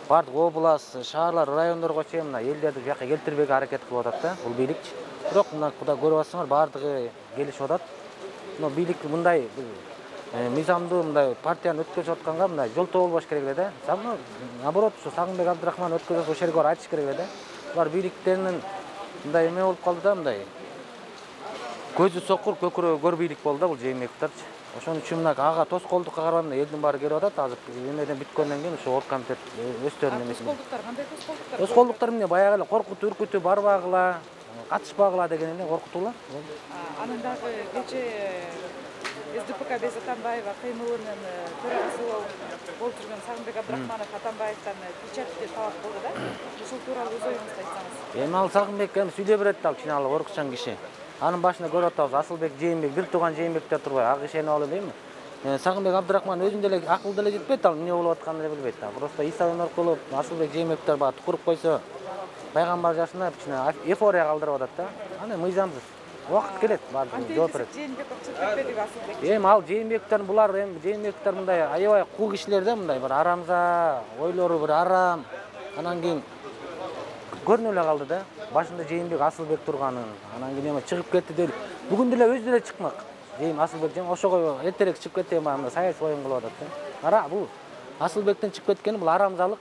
бардык область, шаарлар, райондорго чейин мына элдерди бу жака келтирбөөгө аракет кылып атат да, бул бийликчи. Бирок мына көрүп атсаңар бардыгы келишип атат. Но бийлик мындай мыйзамдуу мындай партияны өткөзүп атканга мындай жолтоо болбош керек эле да. Наоборот, ушу Сагынбек Абдрахман өткөзөт, ошол жерге барып айтыш керек эле да. Булар бийликтеринин мындай эме болуп калды да, мындай көзү сокур, көкүрөгү көр бийлик болду да бул жээнбековдорчу. Ошон үчүн мына ага тоскоолдукка карабанда элдин баары келип атат. Азыр эмеден бүткөндөн кийин ушу оргкомитет өздөрүнүн эмесин. Тоскоолдуктар кандай тоскоолдуктар? Тоскоолдуктар эмне баягы эле коркутуу, үркүтүү, барбагыла, катышпагыла деген эле коркутуулар. Анын дагы кечээ СДПК Без Атамбаева КМЛнын төрагасы болуп жүргөн Сагынбек Абдрахманов Атамбаевден печатьти талап кылды да. Ушул тууралуу өз оюңузду айтсаңыз. Эми ал Сагынбек эми сүйлөй берет да, ал чын коркучан киши. Анын башында көрүп атабыз, Асылбек Жээнбек, бир тууган Жээнбектер турбай, ак ишенип алып дейми. Сагынбек Абдрахман өзүн деле акыл деле жетпейт, ал эмне болуп атканын деле билбейт. Просто Иса Өнөркулов, Асылбек Жээнбектер баары туруп койсо, пайгамбар жашына кичине эйфория калтырып атат да. Аны мыйзамсыз. Убакыт келет, баардыгы жооп берет. Жээнбеков чыгып кетпедиби Асылбек? Эми ал Жээнбектер булар эми Жээнбектер мындай аябай куу кишилер да, мындай бир арамза, ойлору бир арам. Анан кийин көрүнүп эле калды да. Башында Жээнбек Асылбек турганын, анан кийин эме чыгып кетти деп. Бүгүн деле өзү деле чыкмак. Асылбек ошого эртерээк чыгып кетти, мына саясий оюн кылып атат да. Бул Асылбектен чыгып кеткени бул арамзалык.